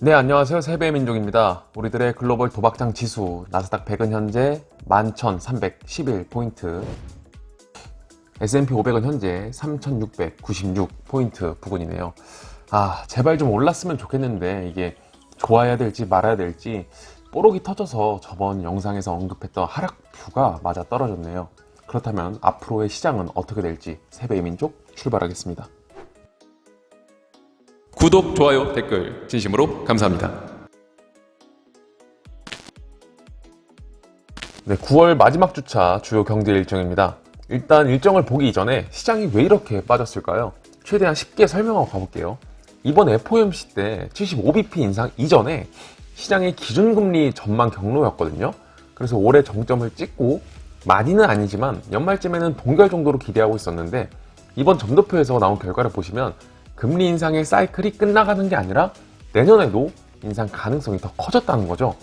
네, 안녕하세요. 세배의 민족입니다. 우리들의 글로벌 도박장 지수 나스닥 100은 현재 11,311포인트, S&P 500은 현재 3,696포인트 부근이네요. 제발 좀 올랐으면 좋겠는데 이게 좋아야 될지 말아야 될지 뽀록이 터져서 저번 영상에서 언급했던 하락뷰가 맞아 떨어졌네요. 그렇다면 앞으로의 시장은 어떻게 될지 세배의 민족 출발하겠습니다. 구독, 좋아요, 댓글 진심으로 감사합니다. 네, 9월 마지막 주차 주요 경제 일정입니다. 일단 일정을 보기 이전에 시장이 왜 이렇게 빠졌을까요? 최대한 쉽게 설명하고 가볼게요. 이번 FOMC 때 75bp 인상 이전에 시장의 기준금리 전망 경로였거든요. 그래서 올해 정점을 찍고 많이는 아니지만 연말쯤에는 동결 정도로 기대하고 있었는데 이번 점도표에서 나온 결과를 보시면 금리 인상의 사이클이 끝나가는 게 아니라 내년에도 인상 가능성이 더 커졌다는 거죠.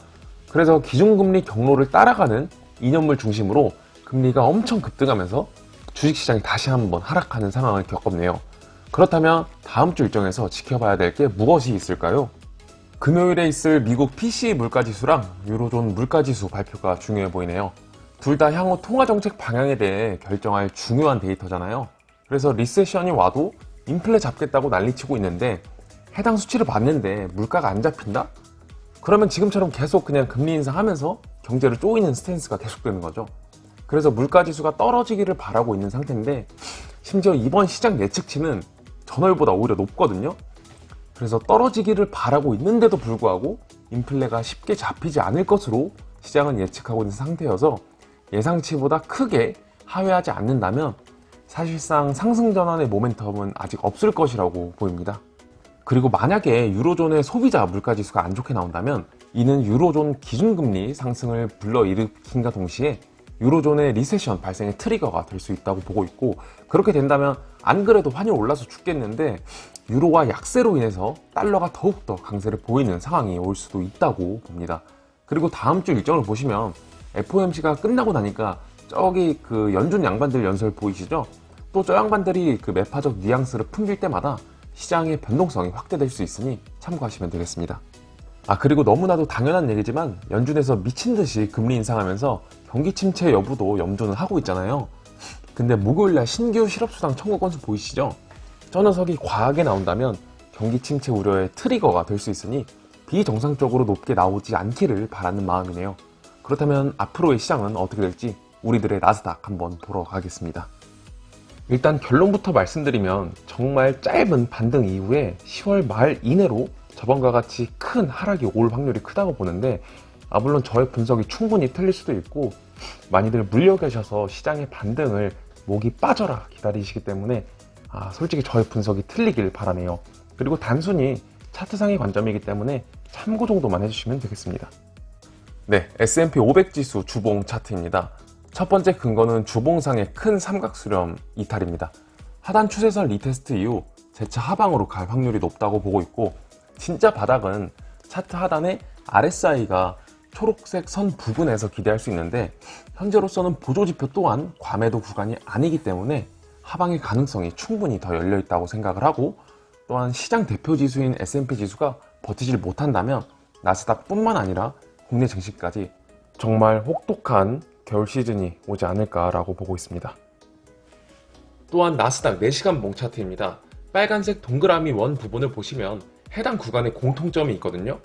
그래서 기준금리 경로를 따라가는 2년물 중심으로 금리가 엄청 급등하면서 주식시장이 다시 한번 하락하는 상황을 겪었네요. 그렇다면 다음 주 일정에서 지켜봐야 될 게 무엇이 있을까요? 금요일에 있을 미국 PCE 물가지수랑 유로존 물가지수 발표가 중요해 보이네요. 둘 다 향후 통화정책 방향에 대해 결정할 중요한 데이터잖아요. 그래서 리세션이 와도 인플레 잡겠다고 난리치고 있는데 해당 수치를 봤는데 물가가 안 잡힌다? 그러면 지금처럼 계속 그냥 금리 인상하면서 경제를 쪼이는 스탠스가 계속되는 거죠. 그래서 물가지수가 떨어지기를 바라고 있는 상태인데 심지어 이번 시장 예측치는 전월보다 오히려 높거든요. 그래서 떨어지기를 바라고 있는데도 불구하고 인플레가 쉽게 잡히지 않을 것으로 시장은 예측하고 있는 상태여서 예상치보다 크게 하회하지 않는다면 사실상 상승 전환의 모멘텀은 아직 없을 것이라고 보입니다. 그리고 만약에 유로존의 소비자 물가지수가 안 좋게 나온다면 이는 유로존 기준금리 상승을 불러일으킨과 동시에 유로존의 리세션 발생의 트리거가 될 수 있다고 보고 있고, 그렇게 된다면 안 그래도 환율 올라서 죽겠는데 유로와 약세로 인해서 달러가 더욱더 강세를 보이는 상황이 올 수도 있다고 봅니다. 그리고 다음 주 일정을 보시면 FOMC가 끝나고 나니까 저기 그 연준 양반들 연설 보이시죠? 또 저 양반들이 그 매파적 뉘앙스를 풍길 때마다 시장의 변동성이 확대될 수 있으니 참고하시면 되겠습니다. 그리고 너무나도 당연한 얘기지만 연준에서 미친 듯이 금리 인상하면서 경기 침체 여부도 염두는 하고 있잖아요. 근데 목요일날 신규 실업수당 청구 건수 보이시죠? 저 녀석이 과하게 나온다면 경기 침체 우려의 트리거가 될 수 있으니 비정상적으로 높게 나오지 않기를 바라는 마음이네요. 그렇다면 앞으로의 시장은 어떻게 될지 우리들의 나스닥 한번 보러 가겠습니다. 일단 결론부터 말씀드리면 정말 짧은 반등 이후에 10월 말 이내로 저번과 같이 큰 하락이 올 확률이 크다고 보는데, 물론 저의 분석이 충분히 틀릴 수도 있고 많이들 물려 계셔서 시장의 반등을 목이 빠져라 기다리시기 때문에 솔직히 저의 분석이 틀리길 바라네요. 그리고 단순히 차트상의 관점이기 때문에 참고 정도만 해주시면 되겠습니다. 네, S&P 500 지수 주봉 차트입니다. 첫 번째 근거는 주봉상의 큰 삼각수렴 이탈입니다. 하단 추세선 리테스트 이후 재차 하방으로 갈 확률이 높다고 보고 있고, 진짜 바닥은 차트 하단에 RSI가 초록색 선 부근에서 기대할 수 있는데 현재로서는 보조지표 또한 과매도 구간이 아니기 때문에 하방의 가능성이 충분히 더 열려있다고 생각을 하고, 또한 시장 대표 지수인 S&P 지수가 버티질 못한다면 나스닥 뿐만 아니라 국내 증시까지 정말 혹독한 겨울 시즌이 오지 않을까라고 보고 있습니다. 또한 나스닥 4시간 봉 차트입니다. 빨간색 동그라미 원 부분을 보시면 해당 구간에 공통점이 있거든요.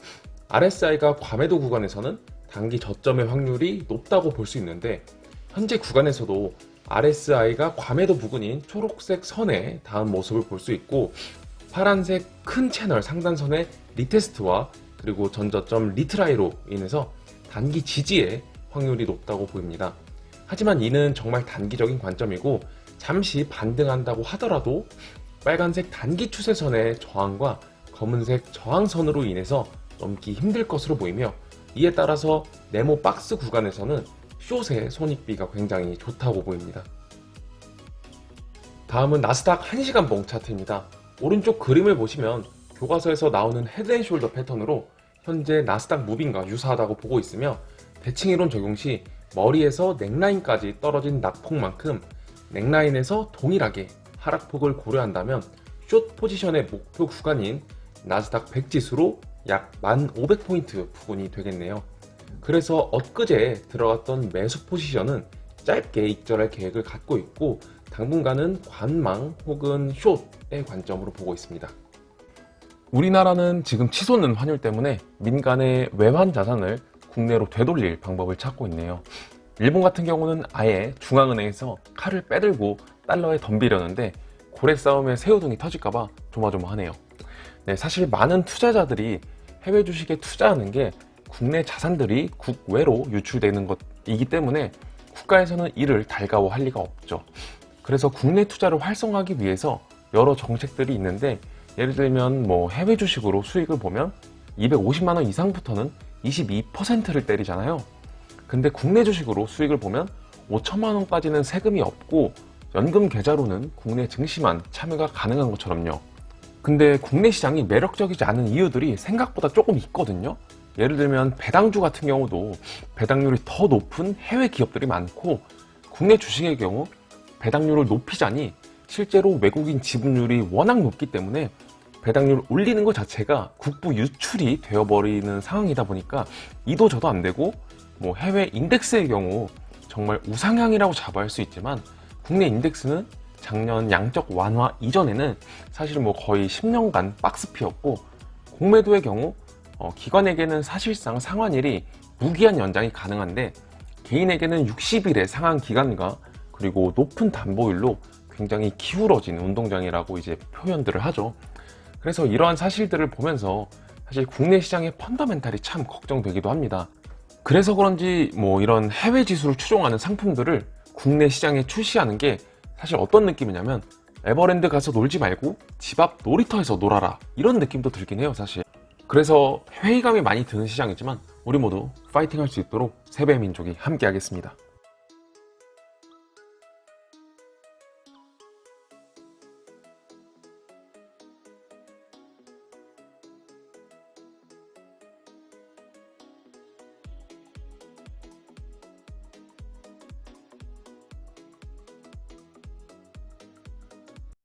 RSI가 과매도 구간에서는 단기 저점의 확률이 높다고 볼 수 있는데 현재 구간에서도 RSI가 과매도 부근인 초록색 선에 닿은 모습을 볼 수 있고, 파란색 큰 채널 상단선의 리테스트와 그리고 전저점 리트라이로 인해서 단기 지지의 확률이 높다고 보입니다. 하지만 이는 정말 단기적인 관점이고 잠시 반등한다고 하더라도 빨간색 단기 추세선의 저항과 검은색 저항선으로 인해서 넘기 힘들 것으로 보이며, 이에 따라서 네모 박스 구간에서는 숏의 손익비가 굉장히 좋다고 보입니다. 다음은 나스닥 1시간 봉 차트입니다. 오른쪽 그림을 보시면 교과서에서 나오는 헤드앤숄더 패턴으로 현재 나스닥 무빙과 유사하다고 보고 있으며, 대칭이론 적용 시 머리에서 넥라인까지 떨어진 낙폭만큼 넥라인에서 동일하게 하락폭을 고려한다면 숏 포지션의 목표 구간인 나스닥 100 지수로 약 1,500포인트 부근이 되겠네요. 그래서 엊그제 들어갔던 매수 포지션은 짧게 익절할 계획을 갖고 있고 당분간은 관망 혹은 숏의 관점으로 보고 있습니다. 우리나라는 지금 치솟는 환율 때문에 민간의 외환 자산을 국내로 되돌릴 방법을 찾고 있네요. 일본 같은 경우는 아예 중앙은행에서 칼을 빼들고 달러에 덤비려는데 고래 싸움에 새우등이 터질까봐 조마조마하네요. 네, 사실 많은 투자자들이 해외 주식에 투자하는 게 국내 자산들이 국외로 유출되는 것이기 때문에 국가에서는 이를 달가워할 리가 없죠. 그래서 국내 투자를 활성화하기 위해서 여러 정책들이 있는데 예를 들면 해외 주식으로 수익을 보면 250만 원 이상부터는 22%를 때리잖아요. 근데 국내 주식으로 수익을 보면 5천만 원까지는 세금이 없고 연금 계좌로는 국내 증시만 참여가 가능한 것처럼요. 근데 국내 시장이 매력적이지 않은 이유들이 생각보다 조금 있거든요. 예를 들면 배당주 같은 경우도 배당률이 더 높은 해외 기업들이 많고 국내 주식의 경우 배당률을 높이자니 실제로 외국인 지분율이 워낙 높기 때문에 배당률을 올리는 것 자체가 국부 유출이 되어버리는 상황이다 보니까 이도 저도 안 되고 해외 인덱스의 경우 정말 우상향이라고 자부할 수 있지만 국내 인덱스는 작년 양적 완화 이전에는 사실 거의 10년간 박스피였고 공매도의 경우 기관에게는 사실상 상환일이 무기한 연장이 가능한데 개인에게는 60일의 상환 기간과 그리고 높은 담보율로 굉장히 기울어진 운동장이라고 이제 표현들을 하죠. 그래서 이러한 사실들을 보면서 사실 국내 시장의 펀더멘탈이 참 걱정되기도 합니다. 그래서 그런지 이런 해외 지수를 추종하는 상품들을 국내 시장에 출시하는 게 사실 어떤 느낌이냐면 에버랜드 가서 놀지 말고 집 앞 놀이터에서 놀아라 이런 느낌도 들긴 해요 사실. 그래서 회의감이 많이 드는 시장이지만 우리 모두 파이팅 할 수 있도록 세배 민족이 함께 하겠습니다.